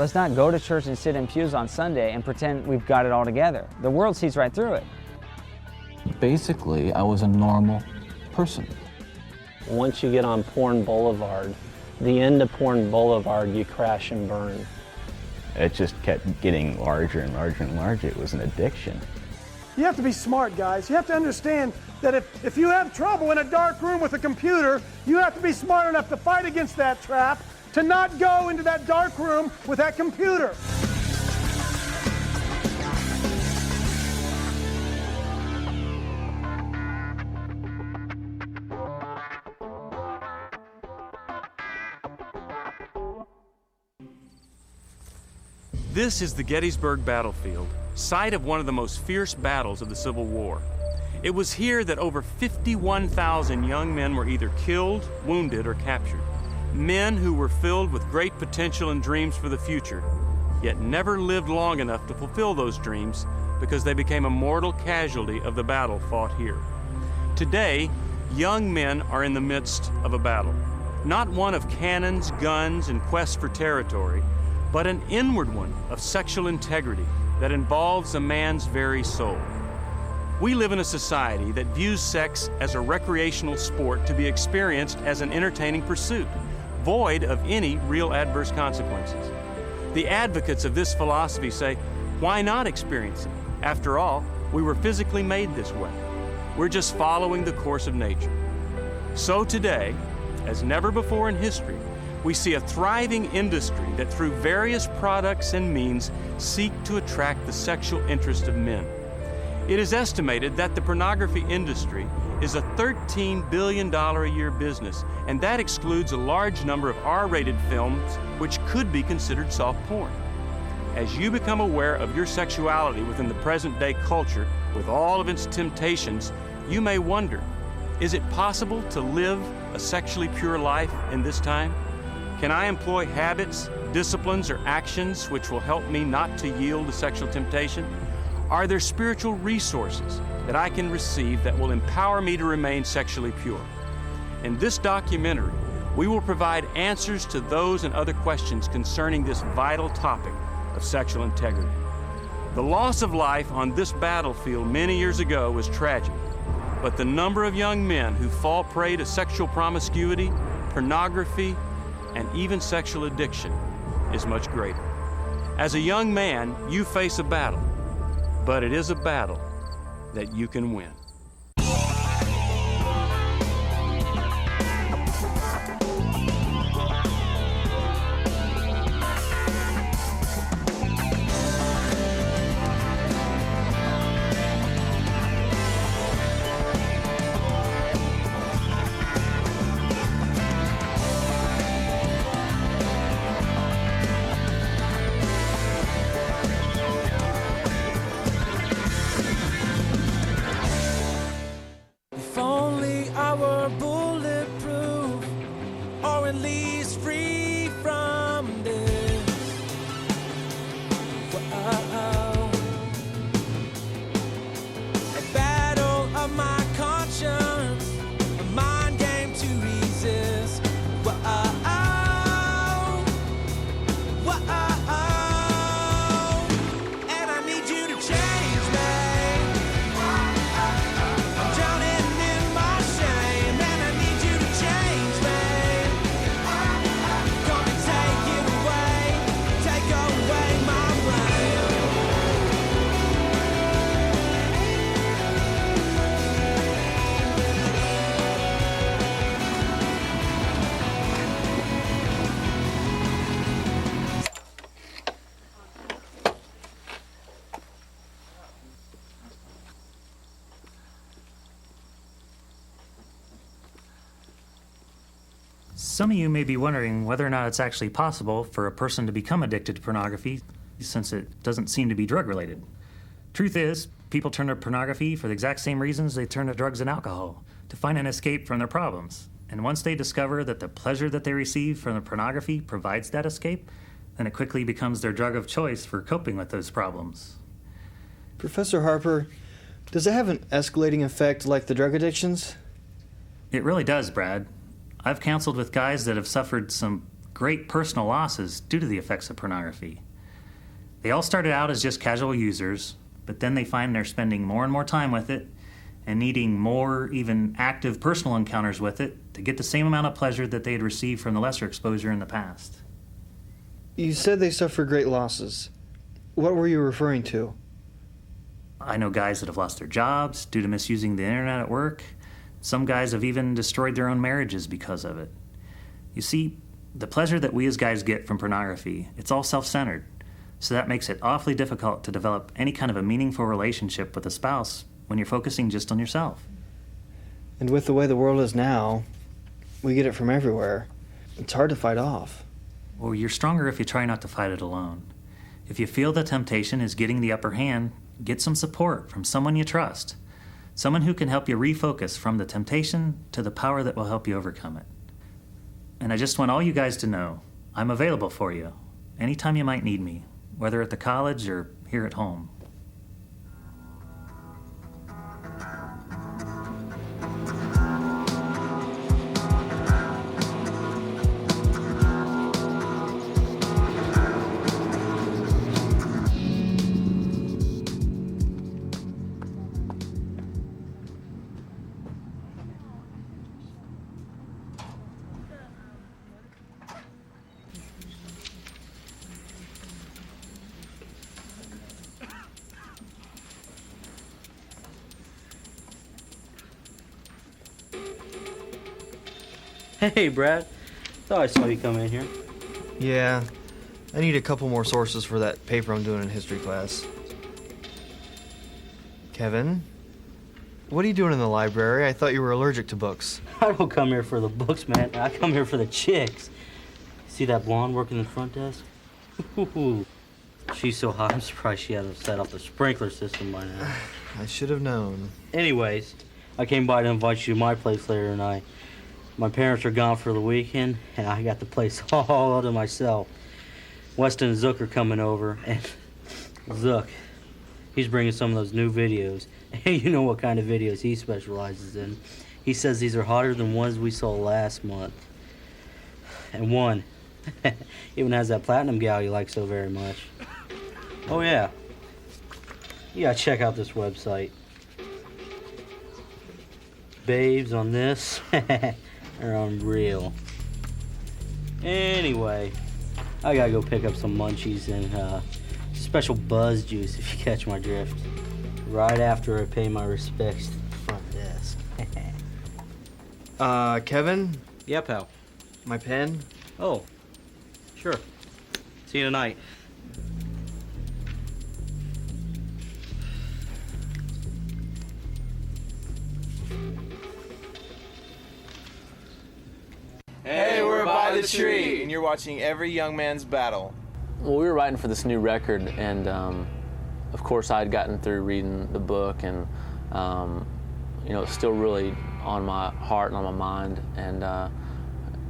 Let's not go to church and sit in pews on Sunday and pretend we've got it all together. The world sees right through it. Basically, I was a normal person. Once you get on Porn Boulevard, the end of Porn Boulevard, you crash and burn. It just kept getting larger and larger and larger. It was an addiction. You have to be smart, guys. You have to understand that if you have trouble in a dark room with a computer, you have to be smart enough to fight against that trap, to not go into that dark room with that computer. This is the Gettysburg battlefield, site of one of the most fierce battles of the Civil War. It was here that over 51,000 young men were either killed, wounded, or captured. Men who were filled with great potential and dreams for the future, yet never lived long enough to fulfill those dreams because they became a mortal casualty of the battle fought here. Today, young men are in the midst of a battle, not one of cannons, guns, and quests for territory, but an inward one of sexual integrity that involves a man's very soul. We live in a society that views sex as a recreational sport to be experienced as an entertaining pursuit, void of any real adverse consequences. The advocates of this philosophy say, why not experience it? After all, we were physically made this way. We're just following the course of nature. So today, as never before in history, we see a thriving industry that through various products and means seek to attract the sexual interest of men. It is estimated that the pornography industry is a $13 billion a year business, and that excludes a large number of R-rated films which could be considered soft porn. As you become aware of your sexuality within the present-day culture with all of its temptations, you may wonder, is it possible to live a sexually pure life in this time? Can I employ habits, disciplines, or actions which will help me not to yield to sexual temptation? Are there spiritual resources that I can receive that will empower me to remain sexually pure? In this documentary, we will provide answers to those and other questions concerning this vital topic of sexual integrity. The loss of life on this battlefield many years ago was tragic, but the number of young men who fall prey to sexual promiscuity, pornography, and even sexual addiction is much greater. As a young man, you face a battle, but it is a battle that you can win. Some of you may be wondering whether or not it's actually possible for a person to become addicted to pornography, since it doesn't seem to be drug-related. Truth is, people turn to pornography for the exact same reasons they turn to drugs and alcohol, to find an escape from their problems. And once they discover that the pleasure that they receive from the pornography provides that escape, then it quickly becomes their drug of choice for coping with those problems. Professor Harper, does it have an escalating effect like the drug addictions? It really does, Brad. I've counseled with guys that have suffered some great personal losses due to the effects of pornography. They all started out as just casual users, but then they find they're spending more and more time with it and needing more, even active personal encounters with it to get the same amount of pleasure that they had received from the lesser exposure in the past. You said they suffer great losses. What were you referring to? I know guys that have lost their jobs due to misusing the internet at work. Some guys have even destroyed their own marriages because of it. You see, the pleasure that we as guys get from pornography, it's all self-centered. So that makes it awfully difficult to develop any kind of a meaningful relationship with a spouse when you're focusing just on yourself. And with the way the world is now, we get it from everywhere. It's hard to fight off. Well, you're stronger if you try not to fight it alone. If you feel the temptation is getting the upper hand, get some support from someone you trust. Someone who can help you refocus from the temptation to the power that will help you overcome it. And I just want all you guys to know, I'm available for you anytime you might need me, whether at the college or here at home. Hey, Brad. Thought I saw you come in here. Yeah, I need a couple more sources for that paper I'm doing in history class. Kevin, what are you doing in the library? I thought you were allergic to books. I don't come here for the books, man. I come here for the chicks. See that blonde working the front desk? Ooh, she's so hot, I'm surprised she hasn't set off the sprinkler system by now. I should have known. Anyways, I came by to invite you to my place later tonight. My parents are gone for the weekend, and I got the place all to myself. Weston and Zook are coming over, and Zook, he's bringing some of those new videos. Hey, you know what kind of videos he specializes in. He says these are hotter than ones we saw last month. And one even has that platinum gal you like so very much. Oh, yeah. You gotta check out this website. Babes on this. They're unreal. Anyway, I gotta go pick up some munchies and special buzz juice, if you catch my drift. Right after I pay my respects to the front desk. Kevin? Yeah, pal. My pen? Oh, sure. See you tonight. Hey, we're by the tree, and you're watching Every Young Man's Battle. Well, we were writing for this new record, and of course I had gotten through reading the book, and you know, it's still really on my heart and on my mind. And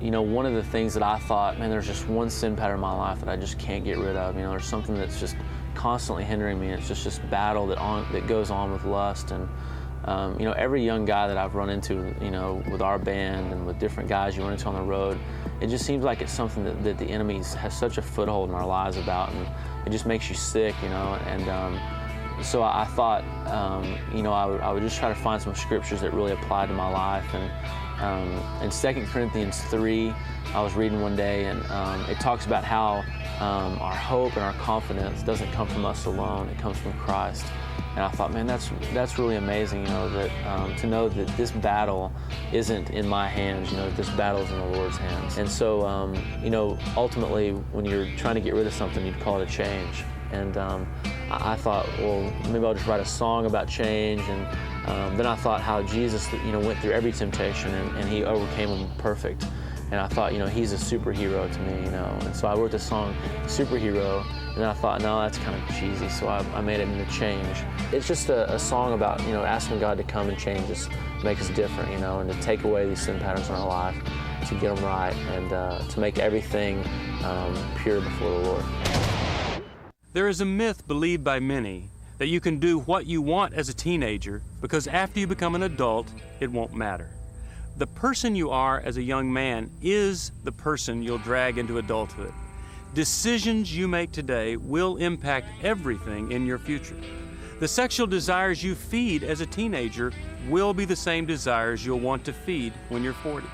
you know, one of the things that I thought, man, there's just one sin pattern in my life that I just can't get rid of. You know, there's something that's just constantly hindering me. It's just this battle that goes on with lust. And you know, every young guy that I've run into, you know, with our band and with different guys you run into on the road, it just seems like it's something that the enemy has such a foothold in our lives about, and it just makes you sick, you know. And so I thought, you know, I would just try to find some scriptures that really applied to my life. And in 2 Corinthians 3, I was reading one day, and it talks about how our hope and our confidence doesn't come from us alone, it comes from Christ. And I thought, man, that's really amazing, you know, that to know that this battle isn't in my hands, you know, that this battle is in the Lord's hands. And so, you know, ultimately, when you're trying to get rid of something, you'd call it a change. And I thought, well, maybe I'll just write a song about change. And then I thought how Jesus, you know, went through every temptation, and he overcame them perfect. And I thought, you know, he's a superhero to me, you know. And so I wrote the song Superhero, and then I thought, no, that's kind of cheesy, so I made it into Change. It's just a song about, you know, asking God to come and change us, make us different, you know, and to take away these sin patterns in our life, to get them right, and to make everything pure before the Lord. There is a myth believed by many that you can do what you want as a teenager because after you become an adult, it won't matter. The person you are as a young man is the person you'll drag into adulthood. Decisions you make today will impact everything in your future. The sexual desires you feed as a teenager will be the same desires you'll want to feed when you're 40.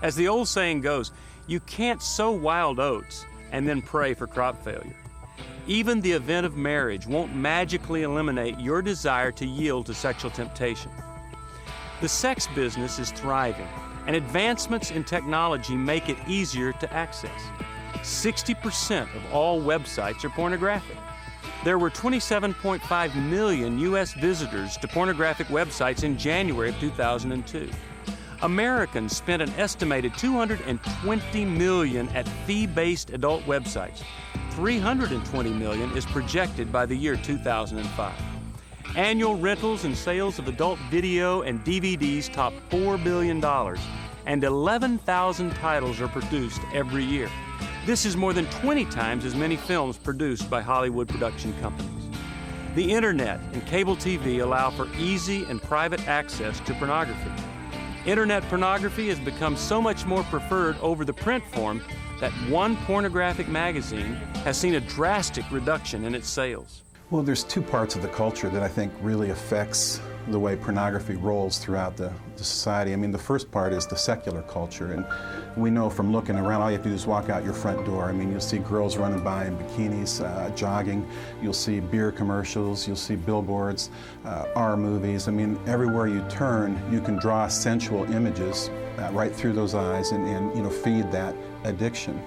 As the old saying goes, you can't sow wild oats and then pray for crop failure. Even the event of marriage won't magically eliminate your desire to yield to sexual temptation. The sex business is thriving, and advancements in technology make it easier to access. 60% of all websites are pornographic. There were 27.5 million U.S. visitors to pornographic websites in January of 2002. Americans spent an estimated $220 million at fee-based adult websites. $320 million is projected by the year 2005. Annual rentals and sales of adult video and DVDs top $4 billion, and 11,000 titles are produced every year. This is more than 20 times as many films produced by Hollywood production companies. The internet and cable TV allow for easy and private access to pornography. Internet pornography has become so much more preferred over the print form that one pornographic magazine has seen a drastic reduction in its sales. Well, there's two parts of the culture that I think really affects the way pornography rolls throughout the society. I mean, the first part is the secular culture, and we know from looking around, all you have to do is walk out your front door. I mean, you'll see girls running by in bikinis, jogging, you'll see beer commercials, you'll see billboards, R movies. I mean, everywhere you turn, you can draw sensual images right through those eyes and feed that addiction.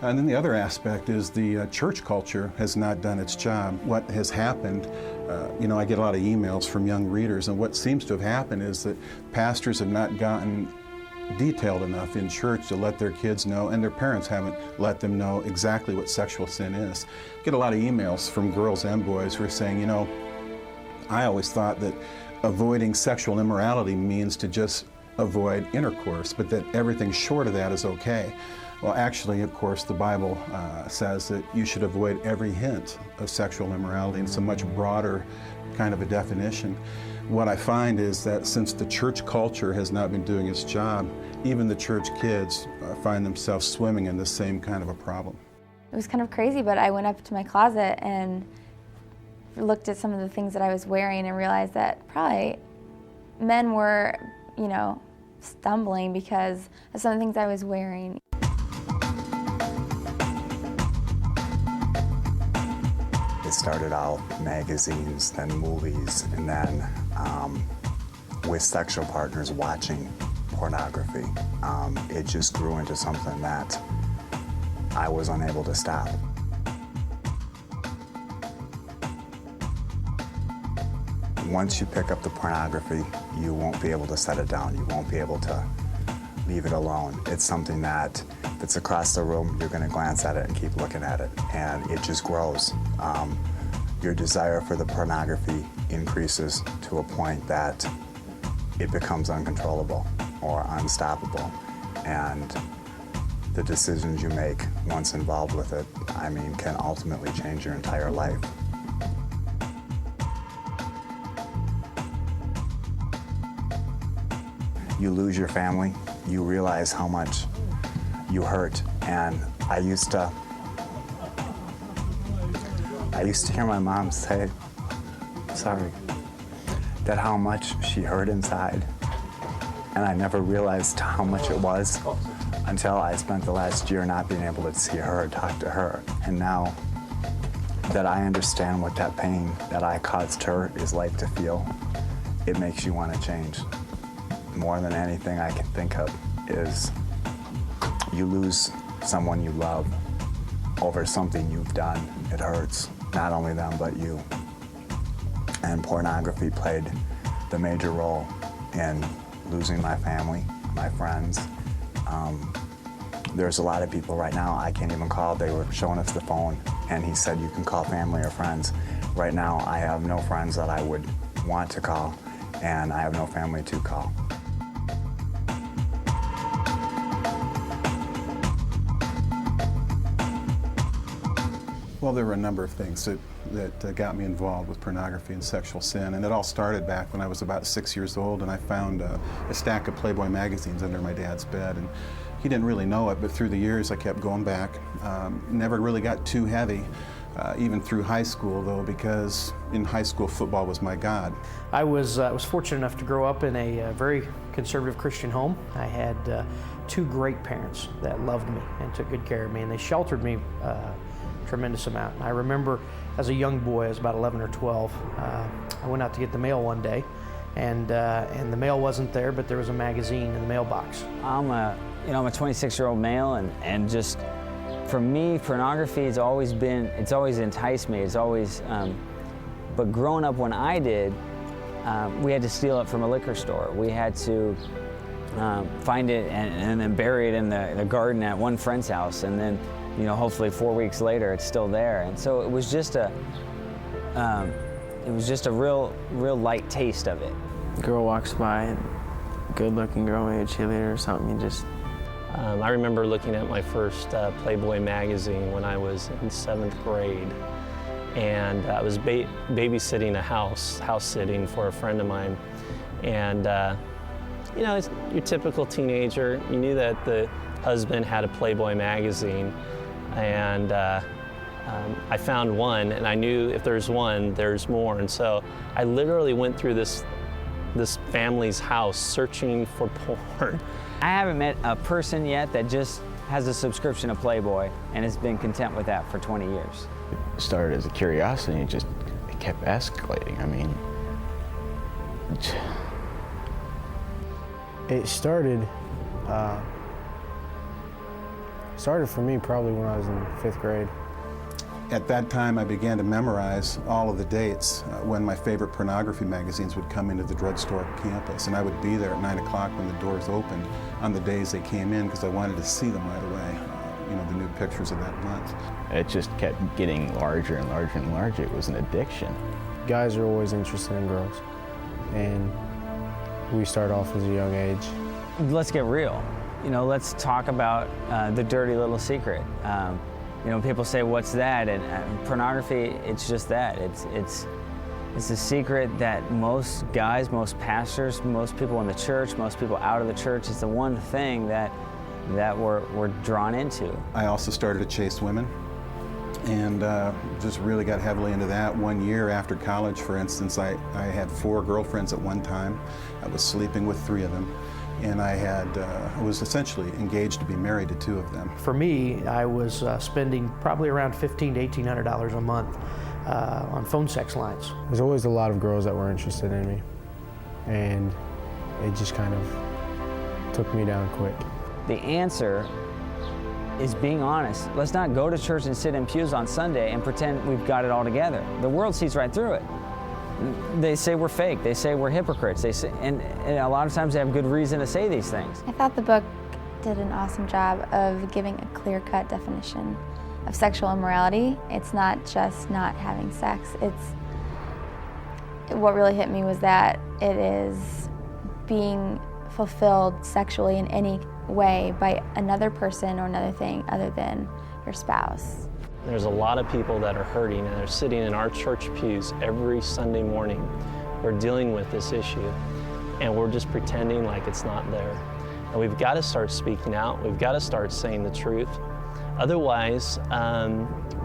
And then the other aspect is the church culture has not done its job. What has happened, I get a lot of emails from young readers, and what seems to have happened is that pastors have not gotten detailed enough in church to let their kids know, and their parents haven't let them know exactly what sexual sin is. I get a lot of emails from girls and boys who are saying, I always thought that avoiding sexual immorality means to just avoid intercourse, but that everything short of that is okay. Well, actually, of course, the Bible says that you should avoid every hint of sexual immorality, and it's a much broader kind of a definition. What I find is that since the church culture has not been doing its job, even the church kids find themselves swimming in the same kind of a problem. It was kind of crazy, but I went up to my closet and looked at some of the things that I was wearing and realized that probably men were, stumbling because of some of the things I was wearing. It started out magazines, then movies, and then with sexual partners watching pornography. It just grew into something that I was unable to stop. Once you pick up the pornography, you won't be able to set it down. You won't be able to leave it alone. It's something that if it's across the room, you're going to glance at it and keep looking at it, and it just grows. Your desire for the pornography increases to a point that it becomes uncontrollable or unstoppable, and the decisions you make once involved with it, can ultimately change your entire life. You lose your family, you realize how much you hurt, and I used to hear my mom say, that how much she hurt inside, and I never realized how much it was until I spent the last year not being able to see her or talk to her. And now that I understand what that pain that I caused her is like to feel, it makes you want to change. More than anything I can think of is you lose someone you love over something you've done. It hurts, not only them, but you. And pornography played the major role in losing my family, my friends. There's a lot of people right now I can't even call. They were showing us the phone, and he said you can call family or friends. Right now, I have no friends that I would want to call, and I have no family to call. Well, there were a number of things that got me involved with pornography and sexual sin, and it all started back when I was about 6 years old, and I found a stack of Playboy magazines under my dad's bed, and he didn't really know it, but through the years I kept going back. Never really got too heavy, even through high school though, because in high school football was my god. I was fortunate enough to grow up in a very conservative Christian home. I had two great parents that loved me and took good care of me, and they sheltered me tremendous amount. I remember as a young boy, I was about 11 or 12, I went out to get the mail one day, and the mail wasn't there, but there was a magazine in the mailbox. I'm a 26-year-old male, and just for me, pornography has always enticed me. It's always, but growing up when I did, we had to steal it from a liquor store. We had to find it and then bury it in the garden at one friend's house, and then, hopefully 4 weeks later it's still there. And so it was just a real light taste of it. Girl walks by, and good-looking girl, maybe a cheerleader or something, you just. I remember looking at my first Playboy magazine when I was in 7th grade, and I was babysitting a house sitting for a friend of mine, and it's your typical teenager. You knew that the husband had a Playboy magazine, and I found one, and I knew if there's one, there's more, and so I literally went through this family's house searching for porn. I haven't met a person yet that just has a subscription to Playboy and has been content with that for 20 years. It started as a curiosity, and it kept escalating. I mean, it started for me probably when I was in 5th grade. At that time, I began to memorize all of the dates when my favorite pornography magazines would come into the drugstore campus, and I would be there at 9 o'clock when the doors opened on the days they came in because I wanted to see them right away, the new pictures of that month. It just kept getting larger and larger and larger. It was an addiction. Guys are always interested in girls, and we start off as a young age. Let's get real. Let's talk about the dirty little secret. People say, what's that? And pornography, it's just that. It's a secret that most guys, most pastors, most people in the church, most people out of the church, it's the one thing that we're drawn into. I also started to chase women, and just really got heavily into that. 1 year after college, for instance, I had 4 girlfriends at one time. I was sleeping with 3 of them. And I was essentially engaged to be married to 2 of them. For me, I was spending probably around $1,500 to $1,800 a month on phone sex lines. There's always a lot of girls that were interested in me, and it just kind of took me down quick. The answer is being honest. Let's not go to church and sit in pews on Sunday and pretend we've got it all together. The world sees right through it. They say we're fake. They say we're hypocrites. They say, and a lot of times they have good reason to say these things. I thought the book did an awesome job of giving a clear-cut definition of sexual immorality. It's not just not having sex. What really hit me was that it is being fulfilled sexually in any way by another person or another thing other than your spouse. There's a lot of people that are hurting, and they're sitting in our church pews every Sunday morning. We're dealing with this issue, and we're just pretending like it's not there. And we've got to start speaking out. We've got to start saying the truth. Otherwise,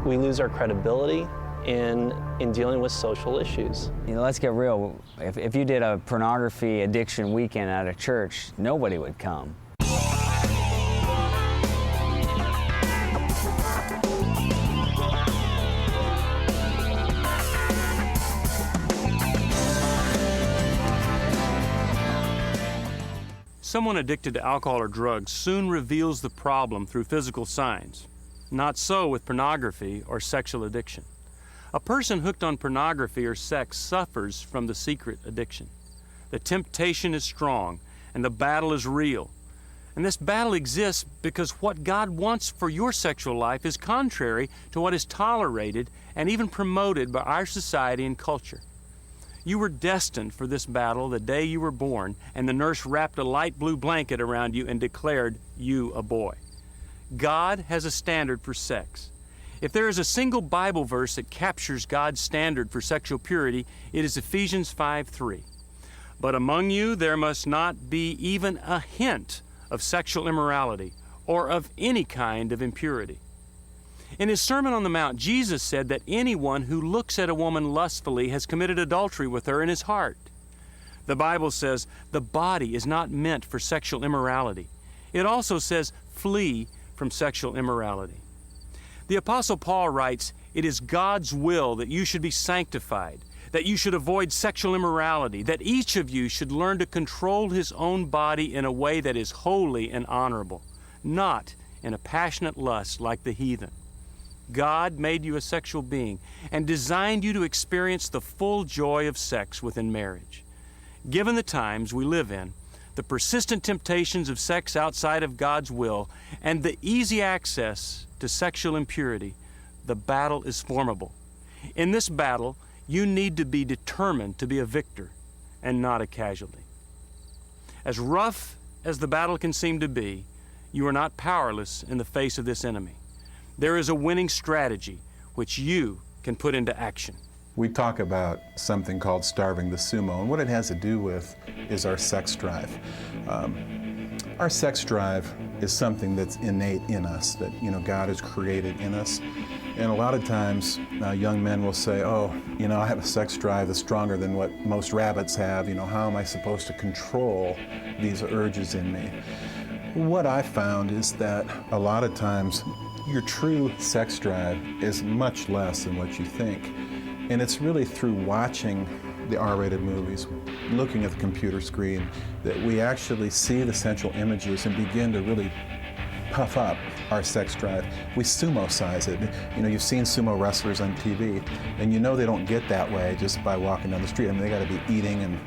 we lose our credibility in dealing with social issues. Let's get real. If you did a pornography addiction weekend at a church, nobody would come. Someone addicted to alcohol or drugs soon reveals the problem through physical signs. Not so with pornography or sexual addiction. A person hooked on pornography or sex suffers from the secret addiction. The temptation is strong and the battle is real. And this battle exists because what God wants for your sexual life is contrary to what is tolerated and even promoted by our society and culture. You were destined for this battle the day you were born, and the nurse wrapped a light blue blanket around you and declared you a boy. God has a standard for sex. If there is a single Bible verse that captures God's standard for sexual purity, it is Ephesians 5:3. But among you there must not be even a hint of sexual immorality or of any kind of impurity. In his Sermon on the Mount, Jesus said that anyone who looks at a woman lustfully has committed adultery with her in his heart. The Bible says the body is not meant for sexual immorality. It also says flee from sexual immorality. The Apostle Paul writes, "It is God's will that you should be sanctified, that you should avoid sexual immorality, that each of you should learn to control his own body in a way that is holy and honorable, not in a passionate lust like the heathen." God made you a sexual being and designed you to experience the full joy of sex within marriage. Given the times we live in, the persistent temptations of sex outside of God's will, and the easy access to sexual impurity, the battle is formidable. In this battle, you need to be determined to be a victor and not a casualty. As rough as the battle can seem to be, you are not powerless in the face of this enemy. There is a winning strategy which you can put into action. We talk about something called starving the sumo, and what it has to do with is our sex drive. Our sex drive is something that's innate in us, that God has created in us. And a lot of times, young men will say, "Oh, I have a sex drive that's stronger than what most rabbits have. How am I supposed to control these urges in me?" What I found is that a lot of times, your true sex drive is much less than what you think. And it's really through watching the R-rated movies, looking at the computer screen, that we actually see the central images and begin to really puff up our sex drive. We sumo-size it. You've seen sumo wrestlers on TV, and they don't get that way just by walking down the street. They got to be eating and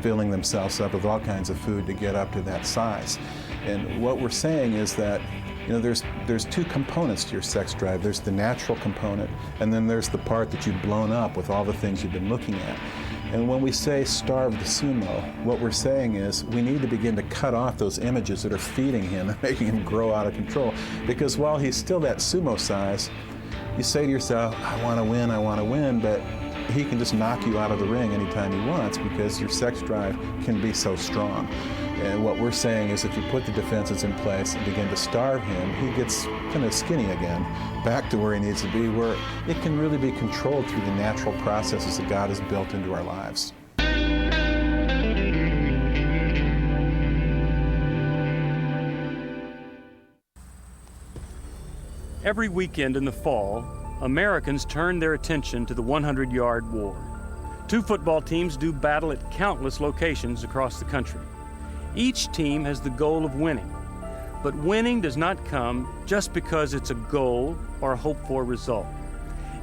filling themselves up with all kinds of food to get up to that size. And what we're saying is that there's two components to your sex drive. There's the natural component, and then there's the part that you've blown up with all the things you've been looking at. And when we say starve the sumo, what we're saying is we need to begin to cut off those images that are feeding him and making him grow out of control. Because while he's still that sumo size, you say to yourself, I want to win, but he can just knock you out of the ring anytime he wants because your sex drive can be so strong. And what we're saying is if you put the defenses in place and begin to starve him, he gets kind of skinny again, back to where he needs to be, where it can really be controlled through the natural processes that God has built into our lives. Every weekend in the fall, Americans turn their attention to the 100-yard war. 2 football teams do battle at countless locations across the country. Each team has the goal of winning, but winning does not come just because it's a goal or a hoped-for result.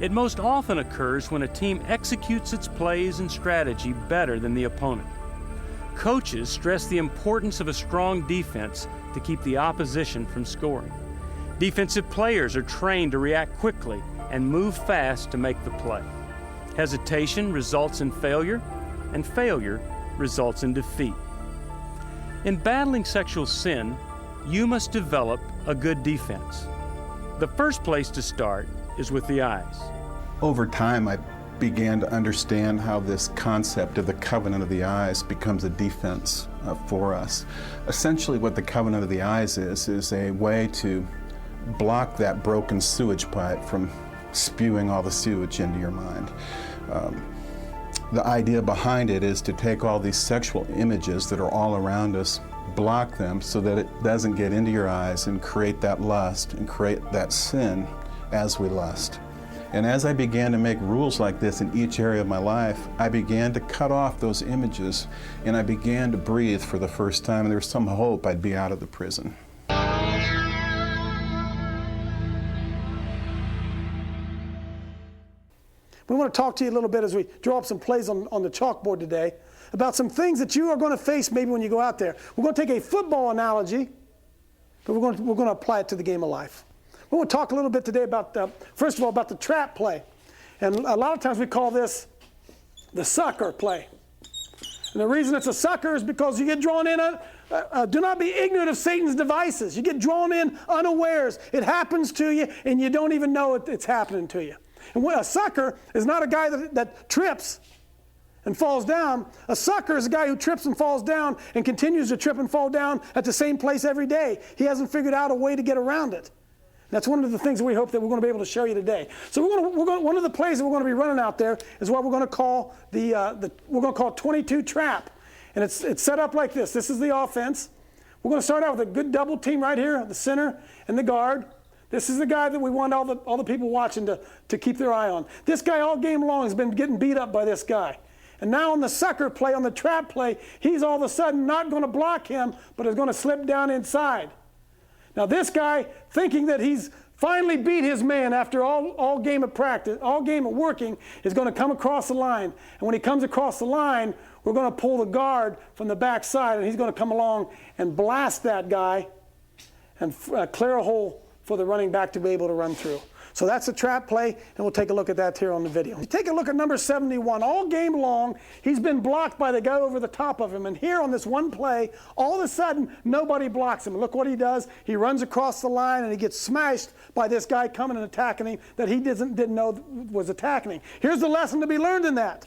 It most often occurs when a team executes its plays and strategy better than the opponent. Coaches stress the importance of a strong defense to keep the opposition from scoring. Defensive players are trained to react quickly and move fast to make the play. Hesitation results in failure, and failure results in defeat. In battling sexual sin, you must develop a good defense. The first place to start is with the eyes. Over time, I began to understand how this concept of the covenant of the eyes becomes a defense for us. Essentially, what the covenant of the eyes is a way to block that broken sewage pipe from spewing all the sewage into your mind. The idea behind it is to take all these sexual images that are all around us, block them so that it doesn't get into your eyes and create that lust and create that sin as we lust. And as I began to make rules like this in each area of my life, I began to cut off those images and I began to breathe for the first time, and there was some hope I'd be out of the prison. We want to talk to you a little bit as we draw up some plays on the chalkboard today about some things that you are going to face maybe when you go out there. We're going to take a football analogy, but we're going to apply it to the game of life. We want to talk a little bit today about, first of all, about the trap play. And a lot of times we call this the sucker play. And the reason it's a sucker is because you get drawn in Do not be ignorant of Satan's devices. You get drawn in unawares. It happens to you, and you don't even know it's happening to you. And a sucker is not a guy that trips and falls down. A sucker is a guy who trips and falls down and continues to trip and fall down at the same place every day. He hasn't figured out a way to get around it. And that's one of the things that we hope that we're going to be able to show you today. So one of the plays that we're going to be running out there is what we're going to call we're going to call 22 trap. And it's set up like this. This is the offense. We're going to start out with a good double team right here, the center and the guard. This is the guy that we want all the people watching to keep their eye on. This guy all game long has been getting beat up by this guy. And now on the sucker play, on the trap play, he's all of a sudden not going to block him, but is going to slip down inside. Now this guy, thinking that he's finally beat his man after all game of practice, all game of working, is going to come across the line. And when he comes across the line, we're going to pull the guard from the back side, and he's going to come along and blast that guy and clear a hole for the running back to be able to run through. So that's the trap play, and we'll take a look at that here on the video. Take a look at number 71. All game long, he's been blocked by the guy over the top of him. And here on this one play, all of a sudden, nobody blocks him. Look what he does. He runs across the line, and he gets smashed by this guy coming and attacking him that he didn't know was attacking him. Here's the lesson to be learned in that.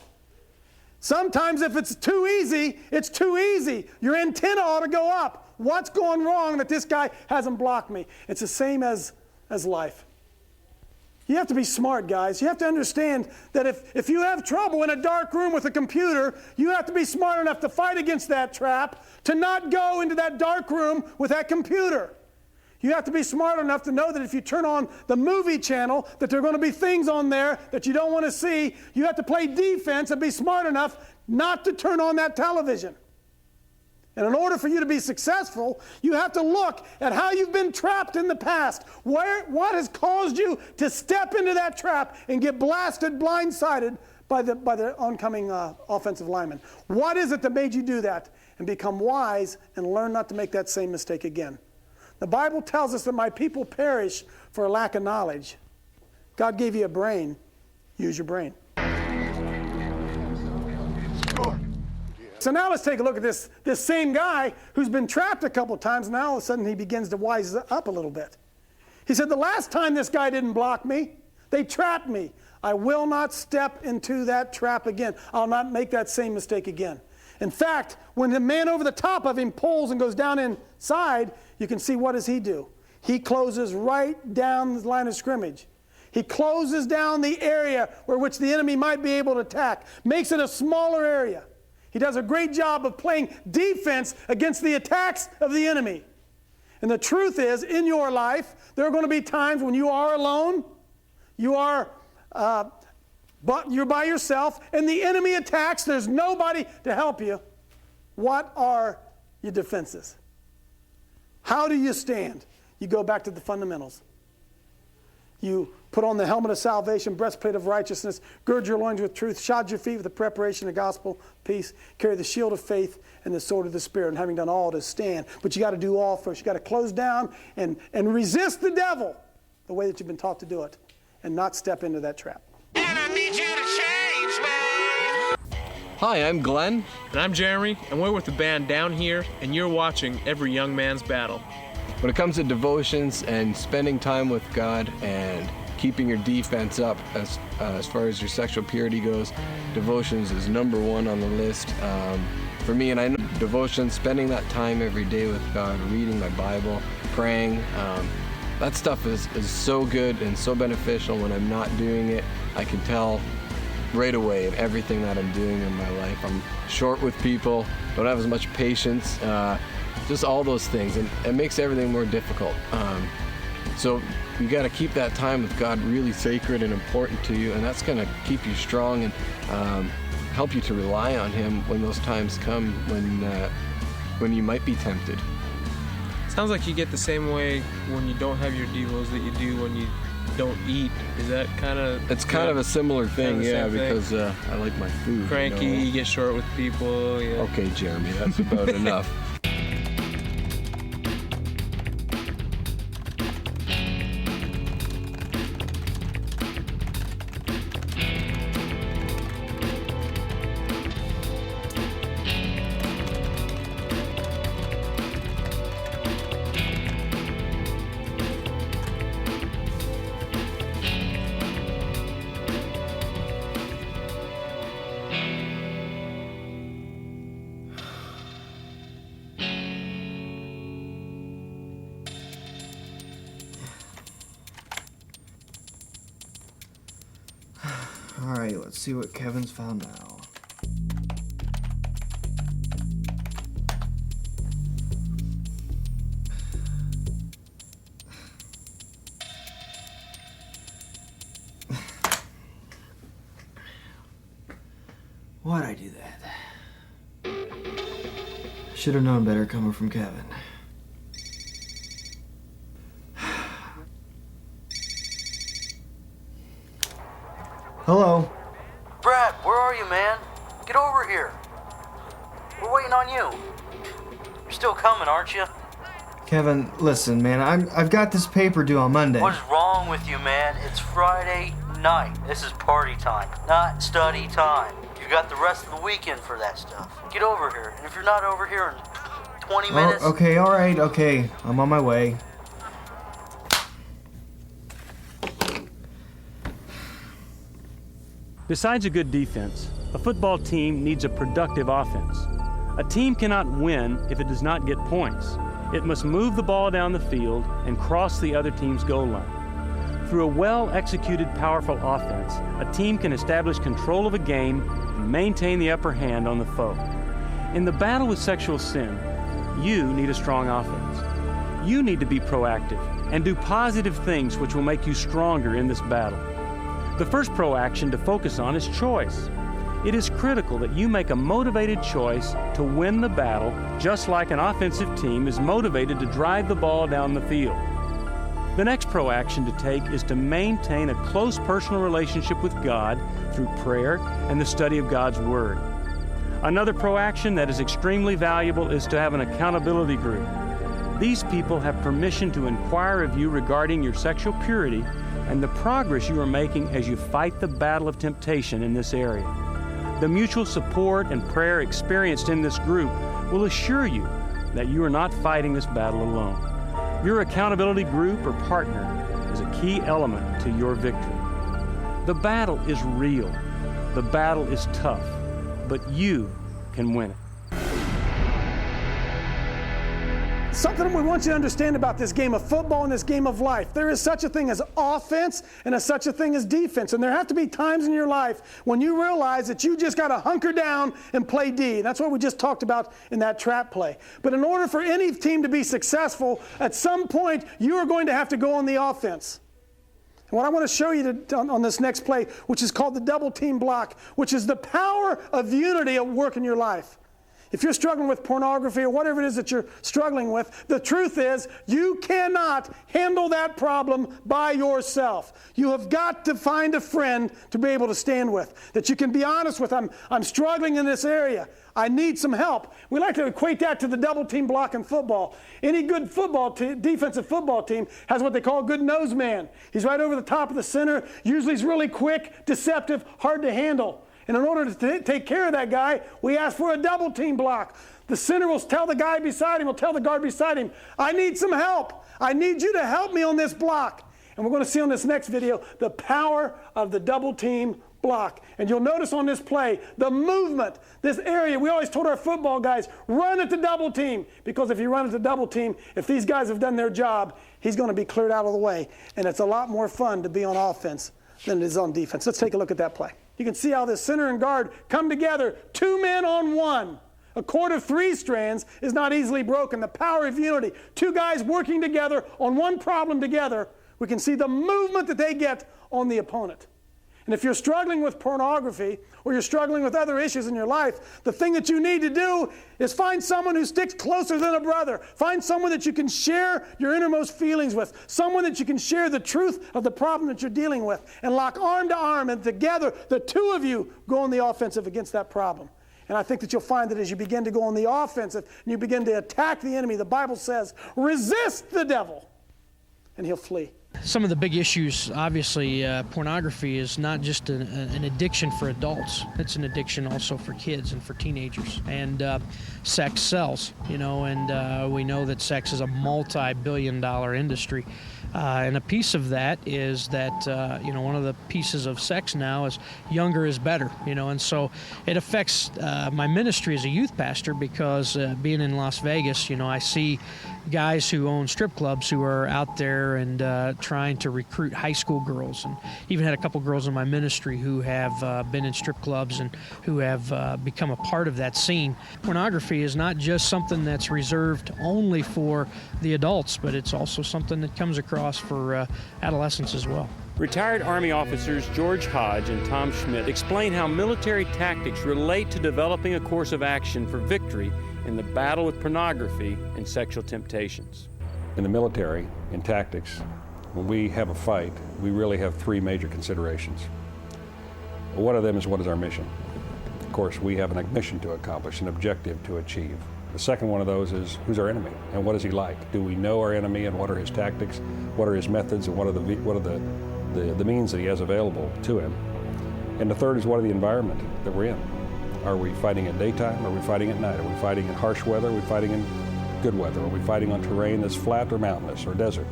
Sometimes if it's too easy, it's too easy. Your antenna ought to go up. What's going wrong that this guy hasn't blocked me? It's the same as life. You have to be smart, guys. You have to understand that if you have trouble in a dark room with a computer, you have to be smart enough to fight against that trap, to not go into that dark room with that computer. You have to be smart enough to know that if you turn on the movie channel, that there are going to be things on there that you don't want to see. You have to play defense and be smart enough not to turn on that television. And in order for you to be successful, you have to look at how you've been trapped in the past. What has caused you to step into that trap and get blasted, blindsided by the oncoming offensive lineman? What is it that made you do that? And become wise and learn not to make that same mistake again. The Bible tells us that my people perish for a lack of knowledge. God gave you a brain. Use your brain. So now let's take a look at this same guy who's been trapped a couple times. Now all of a sudden he begins to wise up a little bit. He said, the last time this guy didn't block me, they trapped me. I will not step into that trap again. I'll not make that same mistake again. In fact, when the man over the top of him pulls and goes down inside, you can see what does he do? He closes right down the line of scrimmage. He closes down the area where which the enemy might be able to attack, makes it a smaller area. He does a great job of playing defense against the attacks of the enemy. And the truth is, in your life, there are going to be times when you are alone, you're by yourself, and the enemy attacks. There's nobody to help you. What are your defenses? How do you stand? You go back to the fundamentals. You put on the helmet of salvation, breastplate of righteousness, gird your loins with truth, shod your feet with the preparation of the gospel, peace, carry the shield of faith and the sword of the Spirit, and having done all to stand. But you got to do all first. You got to close down and resist the devil the way that you've been taught to do it, and not step into that trap. And I need you to change, man. Hi, I'm Glenn. And I'm Jeremy, and we're with the band Down Here, and you're watching Every Young Man's Battle. When it comes to devotions and spending time with God and keeping your defense up as far as your sexual purity goes, devotions is #1 on the list. For me, and I know devotions, spending that time every day with God, reading my Bible, praying, that stuff is so good and so beneficial. When I'm not doing it, I can tell right away in everything that I'm doing in my life. I'm short with people, don't have as much patience, just all those things, and it makes everything more difficult. So you got to keep that time with God really sacred and important to you, and that's going to keep you strong and help you to rely on Him when those times come when you might be tempted. Sounds like you get the same way when you don't have your devos that you do when you don't eat. Is that kind of... It's kind of a similar thing, yeah, because I like my food. Cranky, you get short with people. Yeah. Okay, Jeremy, that's about enough. right, let's see what Kevin's found now. Why'd I do that? Should have known better coming from Kevin. Hello. Brad, where are you, man? Get over here. We're waiting on you. You're still coming, aren't you? Kevin, listen, man, I've got this paper due on Monday. What's wrong with you, man? It's Friday night. This is party time, not study time. You've got the rest of the weekend for that stuff. Get over here. And if you're not over here in 20 minutes... Okay, all right, okay. I'm on my way. Besides a good defense, a football team needs a productive offense. A team cannot win if it does not get points. It must move the ball down the field and cross the other team's goal line. Through a well-executed, powerful offense, a team can establish control of a game and maintain the upper hand on the foe. In the battle with sexual sin, you need a strong offense. You need to be proactive and do positive things which will make you stronger in this battle. The first pro-action to focus on is choice. It is critical that you make a motivated choice to win the battle, just like an offensive team is motivated to drive the ball down the field. The next pro-action to take is to maintain a close personal relationship with God through prayer and the study of God's Word. Another pro-action that is extremely valuable is to have an accountability group. These people have permission to inquire of you regarding your sexual purity and the progress you are making as you fight the battle of temptation in this area. The mutual support and prayer experienced in this group will assure you that you are not fighting this battle alone. Your accountability group or partner is a key element to your victory. The battle is real. The battle is tough, but you can win it. Something we want you to understand about this game of football and this game of life. There is such a thing as offense and there's such a thing as defense. And there have to be times in your life when you realize that you just got to hunker down and play D. That's what we just talked about in that trap play. But in order for any team to be successful, at some point you are going to have to go on the offense. And what I want to show you on this next play, which is called the double team block, which is the power of unity at work in your life. If you're struggling with pornography or whatever it is that you're struggling with, the truth is you cannot handle that problem by yourself. You have got to find a friend to be able to stand with, that you can be honest with. I'm struggling in this area. I need some help. We like to equate that to the double team block in football. Any good defensive football team has what they call a good nose man. He's right over the top of the center. Usually he's really quick, deceptive, hard to handle. And in order to take care of that guy, we ask for a double team block. The center will tell the guy beside him, will tell the guard beside him, I need some help. I need you to help me on this block. And we're going to see on this next video the power of the double team block. And you'll notice on this play, the movement, this area. We always told our football guys, run at the double team. Because if you run at the double team, if these guys have done their job, he's going to be cleared out of the way. And it's a lot more fun to be on offense than it is on defense. Let's take a look at that play. You can see how this center and guard come together, two men on one. A cord of three strands is not easily broken. The power of unity. Two guys working together on one problem together. We can see the movement that they get on the opponent. And if you're struggling with pornography or you're struggling with other issues in your life, the thing that you need to do is find someone who sticks closer than a brother. Find someone that you can share your innermost feelings with. Someone that you can share the truth of the problem that you're dealing with. And lock arm to arm, and together the two of you go on the offensive against that problem. And I think that you'll find that as you begin to go on the offensive and you begin to attack the enemy, the Bible says, resist the devil and he'll flee. Some of the big issues, obviously, pornography is not just an addiction for adults. It's an addiction also for kids and for teenagers. And sex sells, and we know that sex is a multi-billion-dollar industry. And a piece of that is that, one of the pieces of sex now is younger is better, and so it affects my ministry as a youth pastor because being in Las Vegas, I see guys who own strip clubs who are out there and trying to recruit high school girls, and even had a couple girls in my ministry who have been in strip clubs and who have become a part of that scene. Pornography is not just something that's reserved only for the adults, but it's also something that comes across for adolescents as well. Retired Army officers George Hodge and Tom Schmidt explain how military tactics relate to developing a course of action for victory in the battle with pornography and sexual temptations. In the military, in tactics, when we have a fight, we really have three major considerations. One of them is, what is our mission? Of course, we have a mission to accomplish, an objective to achieve. The second one of those is, who's our enemy and what is he like? Do we know our enemy and what are his tactics? What are his methods and what are the means that he has available to him? And the third is, what are the environment that we're in? Are we fighting at daytime? Are we fighting at night? Are we fighting in harsh weather? Are we fighting in good weather? Are we fighting on terrain that's flat or mountainous or desert?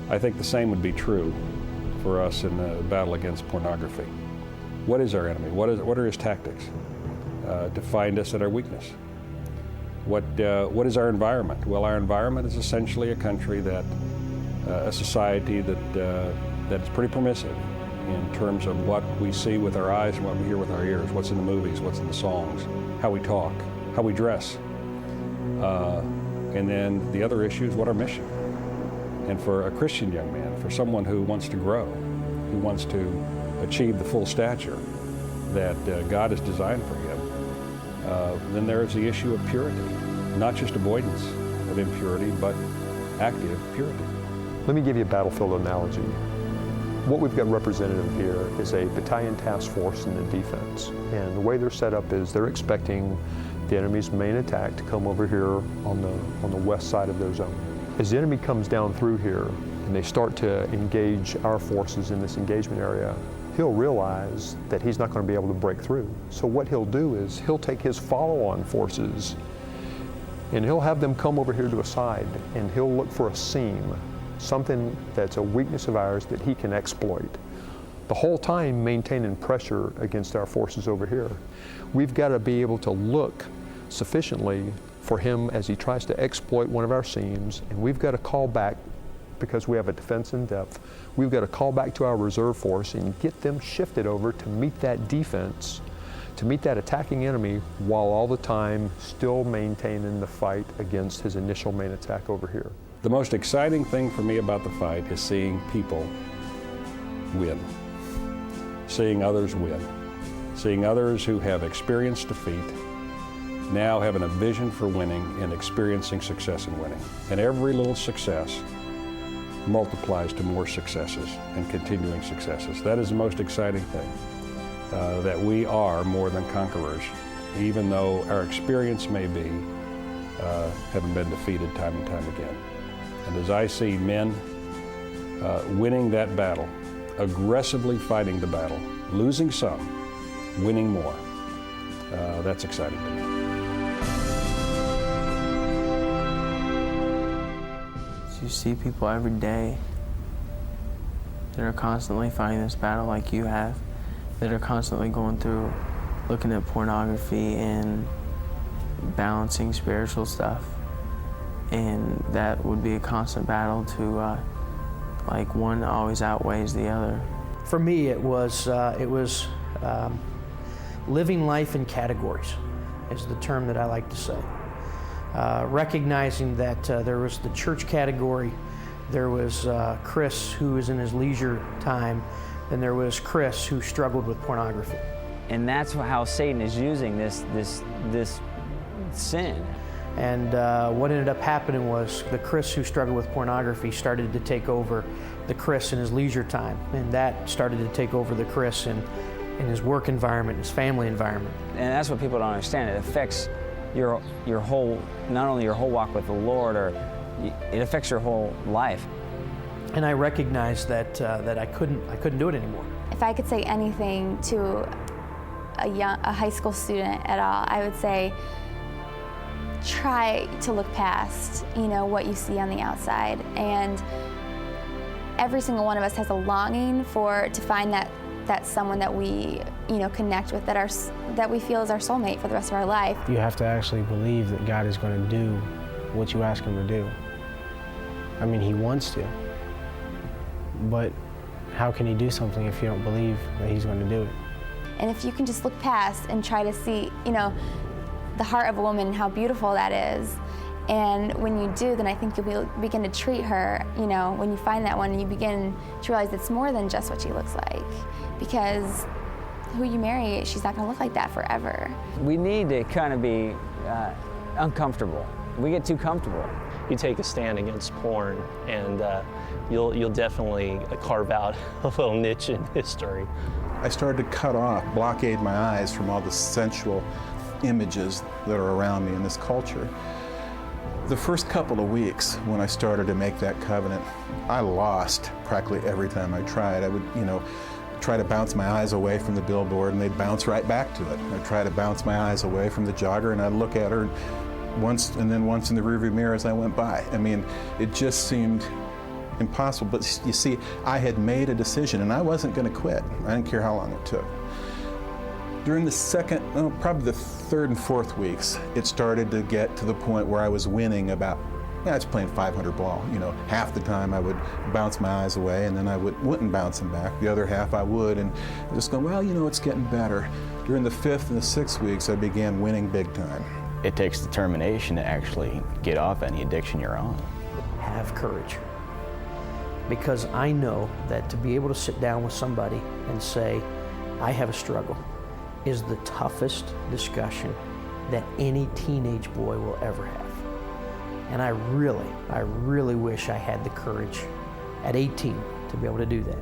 I think the same would be true for us in the battle against pornography. What is our enemy? What are his tactics to find us at our weakness? What is our environment? Well, our environment is essentially a country that, a society that is pretty permissive in terms of what we see with our eyes and what we hear with our ears, what's in the movies, what's in the songs, how we talk, how we dress. And then the other issue is what our mission. And for a Christian young man, for someone who wants to grow, who wants to achieve the full stature that God has designed for him, then there is the issue of purity, not just avoidance of impurity, but active purity. Let me give you a battlefield analogy. What we've got represented here is a battalion task force in the defense. And the way they're set up is they're expecting the enemy's main attack to come over here on the west side of their zone. As the enemy comes down through here and they start to engage our forces in this engagement area, he'll realize that he's not going to be able to break through. So what he'll do is he'll take his follow-on forces and he'll have them come over here to a side and he'll look for a seam, something that's a weakness of ours that he can exploit. The whole time maintaining pressure against our forces over here. We've got to be able to look sufficiently for him as he tries to exploit one of our seams, and we've got to call back, because we have a defense in depth, we've got to call back to our reserve force and get them shifted over to meet that defense, to meet that attacking enemy, while all the time still maintaining the fight against his initial main attack over here. The most exciting thing for me about the fight is seeing people win, seeing others win, seeing others who have experienced defeat now having a vision for winning and experiencing success in winning. And every little success multiplies to more successes and continuing successes. That is the most exciting thing, that we are more than conquerors, even though our experience may be having been defeated time and time again. And as I see men winning that battle, aggressively fighting the battle, losing some, winning more, that's exciting to me. You see people every day that are constantly fighting this battle like you have, that are constantly going through looking at pornography and balancing spiritual stuff. And that would be a constant battle to, like, one always outweighs the other. For me, it was living life in categories, is the term that I like to say. Recognizing that there was the church category, there was Chris, who was in his leisure time, and there was Chris, who struggled with pornography. And that's how Satan is using this sin. And what ended up happening was the Chris who struggled with pornography started to take over the Chris in his leisure time, and that started to take over the Chris in his work environment, his family environment. And that's what people don't understand. It affects your whole, not only your whole walk with the Lord, or it affects your whole life. And I recognized that I couldn't do it anymore. If I could say anything to a high school student at all, I would say, try to look past, what you see on the outside. And every single one of us has a longing to find that someone that we, connect with, that we feel is our soulmate for the rest of our life. You have to actually believe that God is going to do what you ask him to do. I mean, he wants to, but how can he do something if you don't believe that he's going to do it? And if you can just look past and try to see, you know, the heart of a woman and how beautiful that is, and when you do, then I think you'll begin to treat her, you know, when you find that one and you begin to realize it's more than just what she looks like, because who you marry, she's not going to look like that forever. We need to kind of be uncomfortable. We get too comfortable. You take a stand against porn, and you'll definitely carve out a little niche in history. I started to cut off, blockade my eyes from all the sensual images that are around me in this culture. The first couple of weeks when I started to make that covenant, I lost practically every time I tried. I would, you know, try to bounce my eyes away from the billboard and they'd bounce right back to it. I'd try to bounce my eyes away from the jogger and I'd look at her once and then once in the rearview mirror as I went by. I mean, it just seemed impossible. But you see, I had made a decision and I wasn't going to quit. I didn't care how long it took. During the second, probably the third and fourth weeks, it started to get to the point where I was winning about, I was playing 500 ball. You know, half the time I would bounce my eyes away and then I wouldn't bounce them back. The other half I would, and just go, well, you know, it's getting better. During the fifth and the sixth weeks, I began winning big time. It takes determination to actually get off any addiction you're on. Have courage. Because I know that to be able to sit down with somebody and say, I have a struggle, is the toughest discussion that any teenage boy will ever have. And I really wish I had the courage at 18 to be able to do that.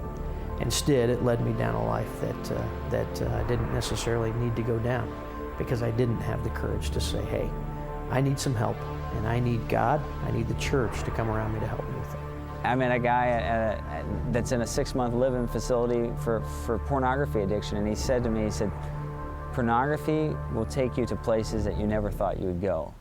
Instead, it led me down a life that I didn't necessarily need to go down, because I didn't have the courage to say, hey, I need some help, and I need God, I need the church to come around me to help me with it. I met a guy that's in a 6-month live-in facility for pornography addiction, and he said to me, he said, pornography will take you to places that you never thought you would go.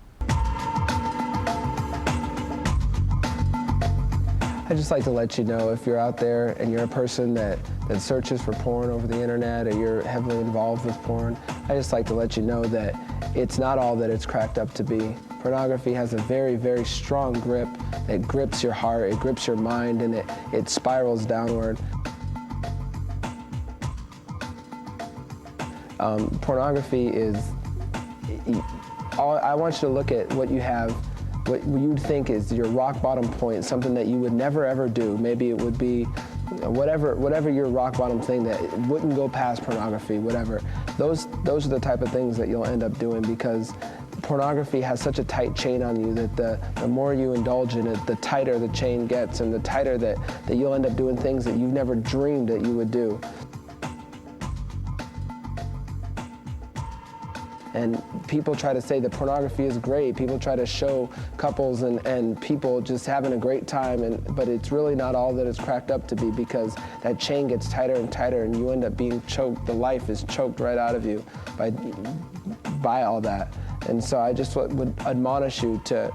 I'd just like to let you know, if you're out there and you're a person that searches for porn over the internet, or you're heavily involved with porn, I just like to let you know that it's not all that it's cracked up to be. Pornography has a very, very strong grip that grips your heart, it grips your mind, and it spirals downward. Pornography is, I want you to look at what you have, what you would think is your rock bottom point, something that you would never ever do. Maybe it would be whatever your rock bottom thing that wouldn't go past pornography, whatever. Those are the type of things that you'll end up doing, because pornography has such a tight chain on you that the more you indulge in it, the tighter the chain gets, and the tighter that you'll end up doing things that you've never dreamed that you would do. And people try to say that pornography is great. People try to show couples and people just having a great time, but it's really not all that it's cracked up to be, because that chain gets tighter and tighter and you end up being choked. The life is choked right out of you by all that. And so I just would admonish you to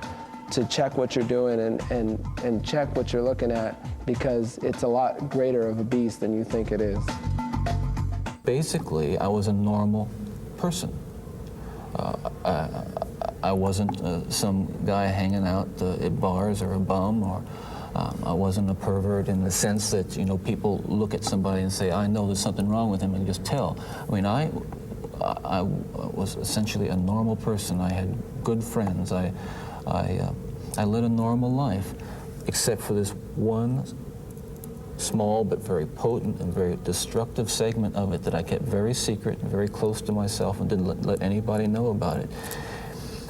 check what you're doing and check what you're looking at, because it's a lot greater of a beast than you think it is. Basically, I was a normal person. I wasn't some guy hanging out at bars or a bum, or I wasn't a pervert in the sense that, you know, people look at somebody and say, I know there's something wrong with him, and just tell. I mean, I was essentially a normal person. I had good friends. I led a normal life, except for this one small but very potent and very destructive segment of it that I kept very secret and very close to myself and didn't let anybody know about it.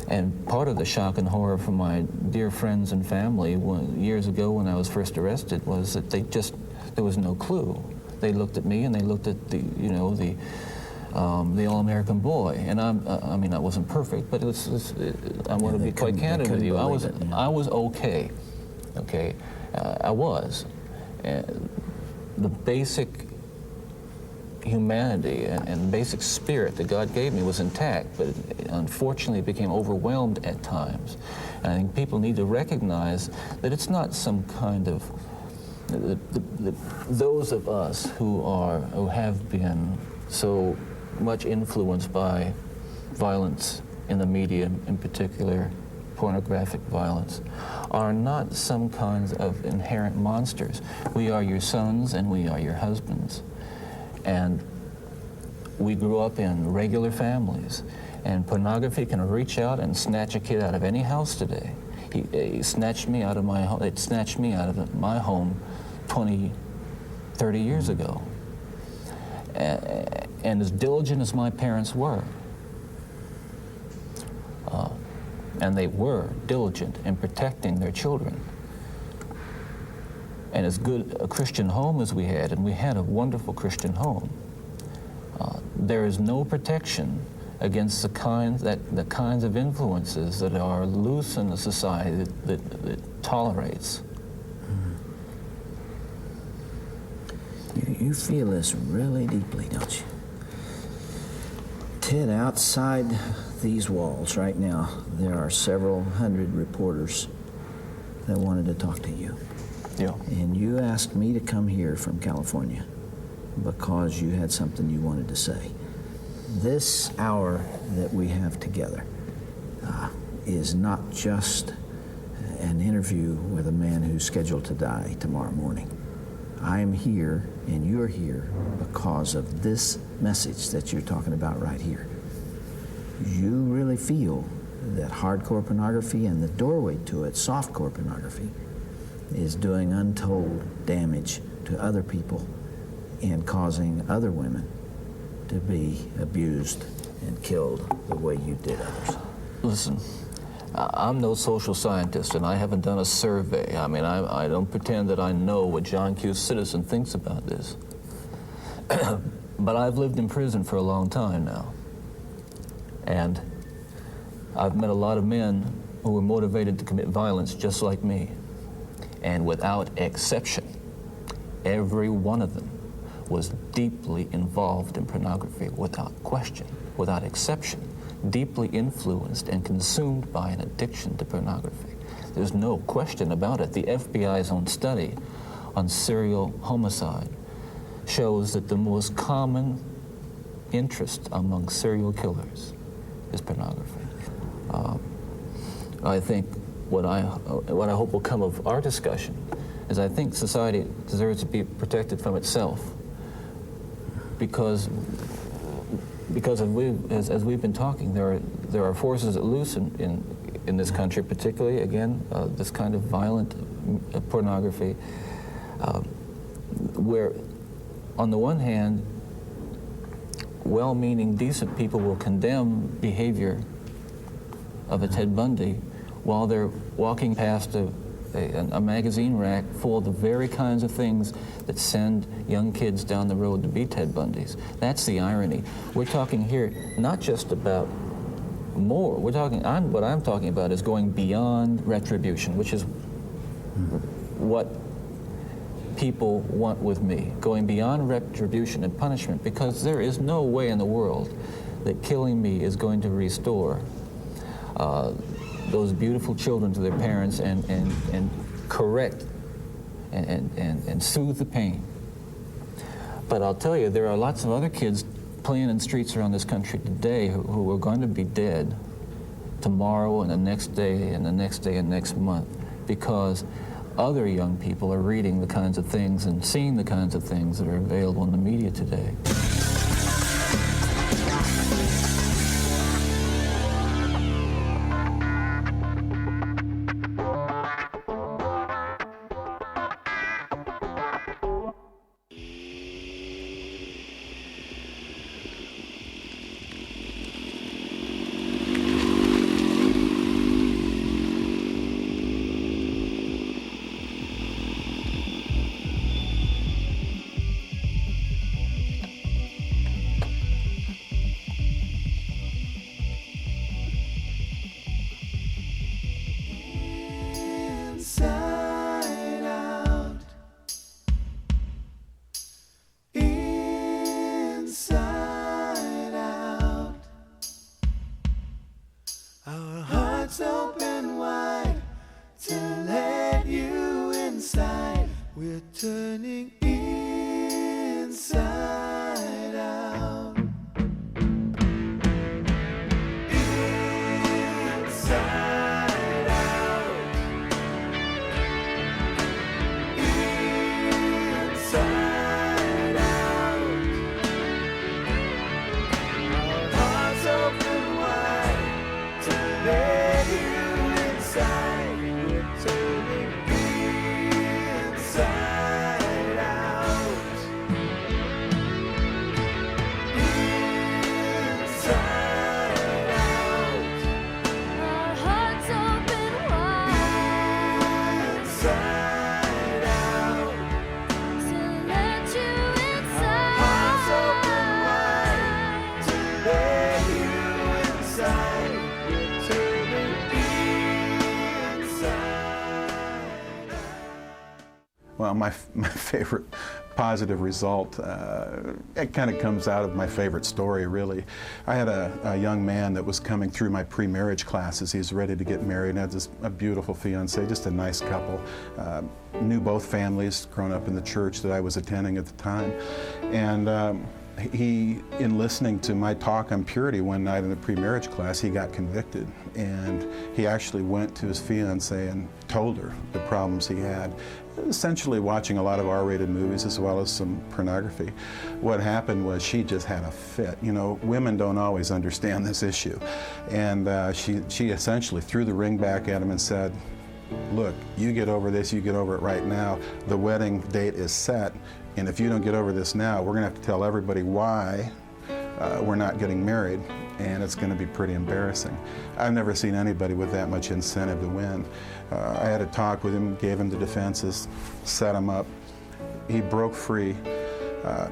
And part of the shock and horror from my dear friends and family years ago when I was first arrested was that there was no clue. They looked at me and they looked at the all-American boy, and I mean, I wasn't perfect, but I want to be quite candid with you. I was okay. I was. The basic humanity and basic spirit that God gave me was intact, but unfortunately became overwhelmed at times. And I think people need to recognize that it's not some kind of those of us who have been so much influenced by violence in the media, in particular pornographic violence are not some kinds of inherent monsters. We are your sons and we are your husbands. And we grew up in regular families. And pornography can reach out and snatch a kid out of any house today. He snatched me out of my home. It snatched me out of my home 20, 30 years ago. And as diligent as my parents were, and they were diligent in protecting their children, and as good a Christian home as we had, and we had a wonderful Christian home, there is no protection against the kinds of influences that are loose in the society that tolerates. You feel this really deeply, don't you? Ted, outside these walls right now, there are several hundred reporters that wanted to talk to you. Yeah. And you asked me to come here from California because you had something you wanted to say. This hour that we have together is not just an interview with a man who's scheduled to die tomorrow morning. I am here and you're here because of this message that you're talking about right here. You really feel that hardcore pornography and the doorway to it, softcore pornography, is doing untold damage to other people and causing other women to be abused and killed the way you did others. Listen, I'm no social scientist, and I haven't done a survey. I mean, I don't pretend that I know what John Q. Citizen thinks about this. But I've lived in prison for a long time now. And I've met a lot of men who were motivated to commit violence just like me. And without exception, every one of them was deeply involved in pornography, without question, without exception, deeply influenced and consumed by an addiction to pornography. There's no question about it. The FBI's own study on serial homicide shows that the most common interest among serial killers is pornography. I think what I hope will come of our discussion is I think society deserves to be protected from itself, because as we've been talking, there are forces at loose in this country, particularly again this kind of violent pornography, where on the one hand, well-meaning, decent people will condemn behavior of a Ted Bundy while they're walking past a magazine rack full of the very kinds of things that send young kids down the road to be Ted Bundys. That's the irony. We're talking here not just about more. We're talking, what I'm talking about is going beyond retribution, which is what people want with me, going beyond retribution and punishment, because there is no way in the world that killing me is going to restore those beautiful children to their parents and correct and soothe the pain. But I'll tell you, there are lots of other kids playing in streets around this country today who are going to be dead tomorrow and the next day and the next day and next month, because other young people are reading the kinds of things and seeing the kinds of things that are available in the media today. Well, my favorite positive result, it kind of comes out of my favorite story, really. I had a young man that was coming through my pre-marriage classes. He was ready to get married and had a beautiful fiancée, just a nice couple. Knew both families, grown up in the church that I was attending at the time. And he, in listening to my talk on purity one night in the pre-marriage class, he got convicted. And he actually went to his fiancée and told her the problems he had, essentially watching a lot of R-rated movies as well as some pornography. What happened was she just had a fit. You know, women don't always understand this issue. And she essentially threw the ring back at him and said, look, you get over this, you get over it right now. The wedding date is set, and if you don't get over this now, we're gonna have to tell everybody why we're not getting married, and it's gonna be pretty embarrassing. I've never seen anybody with that much incentive to win. I had a talk with him, gave him the defenses, set him up. He broke free.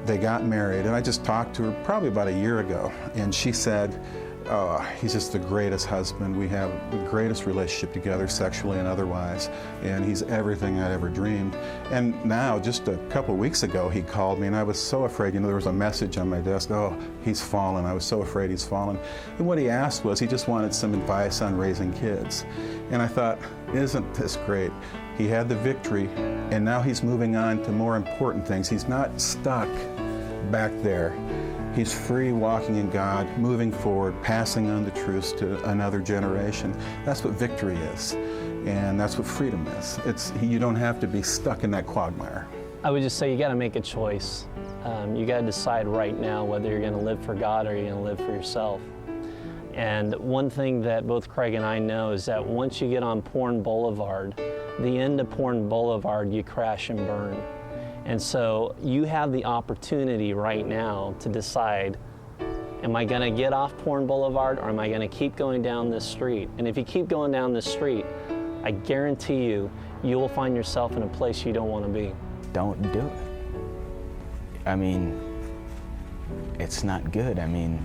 They got married, and I just talked to her probably about a year ago, and she said, oh, he's just the greatest husband. We have the greatest relationship together, sexually and otherwise, and he's everything I'd ever dreamed. And now, just a couple weeks ago, he called me, and I was so afraid. You know, there was a message on my desk, oh, he's fallen. I was so afraid he's fallen. And what he asked was, he just wanted some advice on raising kids. And I thought, isn't this great? He had the victory, and now he's moving on to more important things. He's not stuck back there. He's free, walking in God, moving forward, passing on the truths to another generation. That's what victory is, and that's what freedom is. You don't have to be stuck in that quagmire. I would just say you got to make a choice. You got to decide right now whether you're going to live for God or you're going to live for yourself. And one thing that both Craig and I know is that once you get on Porn Boulevard, the end of Porn Boulevard, you crash and burn. And so you have the opportunity right now to decide, am I going to get off Porn Boulevard or am I going to keep going down this street? And if you keep going down this street, I guarantee you, you will find yourself in a place you don't want to be. Don't do it. I mean, it's not good. I mean,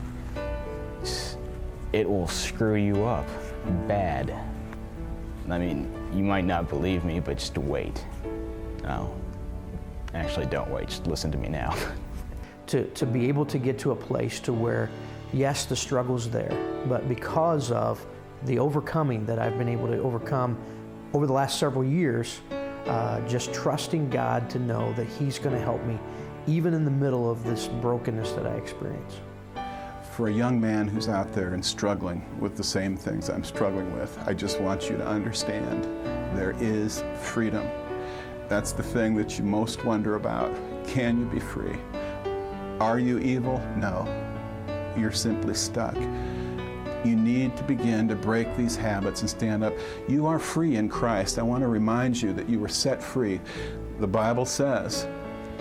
it will screw you up bad. I mean, you might not believe me, but just wait. No. Actually, don't wait, just listen to me now. To be able to get to a place to where, yes, the struggle's there, but because of the overcoming that I've been able to overcome over the last several years, just trusting God to know that He's going to help me, even in the middle of this brokenness that I experience. For a young man who's out there and struggling with the same things I'm struggling with, I just want you to understand there is freedom. That's the thing that you most wonder about. Can you be free? Are you evil? No. You're simply stuck. You need to begin to break these habits and stand up. You are free in Christ. I want to remind you that you were set free. The Bible says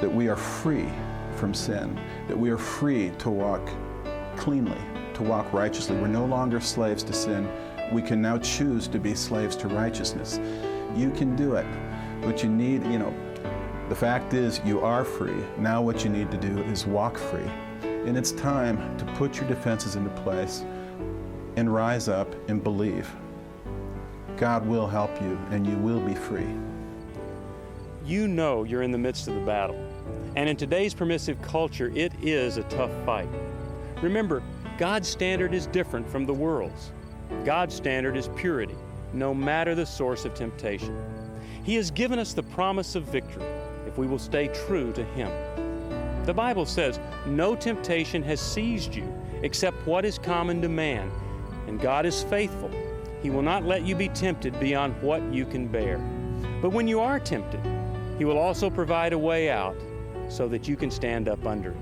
that we are free from sin, that we are free to walk cleanly, to walk righteously. We're no longer slaves to sin. We can now choose to be slaves to righteousness. You can do it. What you need, the fact is you are free. Now what you need to do is walk free. And it's time to put your defenses into place and rise up and believe. God will help you and you will be free. You know you're in the midst of the battle. And in today's permissive culture, it is a tough fight. Remember, God's standard is different from the world's. God's standard is purity, no matter the source of temptation. He has given us the promise of victory if we will stay true to Him. The Bible says, no temptation has seized you except what is common to man, and God is faithful. He will not let you be tempted beyond what you can bear. But when you are tempted, He will also provide a way out so that you can stand up under it.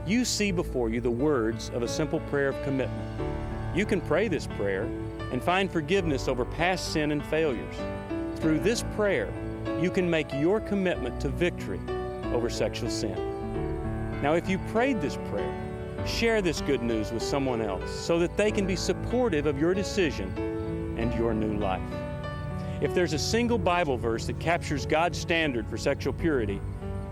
You see before you the words of a simple prayer of commitment. You can pray this prayer and find forgiveness over past sin and failures. Through this prayer, you can make your commitment to victory over sexual sin. Now, if you prayed this prayer, share this good news with someone else so that they can be supportive of your decision and your new life. If there's a single Bible verse that captures God's standard for sexual purity,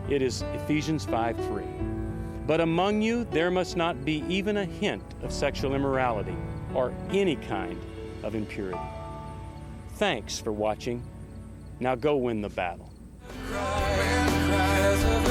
it is Ephesians 5:3. But among you there must not be even a hint of sexual immorality or any kind of impurity. Thanks for watching. Now go win the battle. Cries of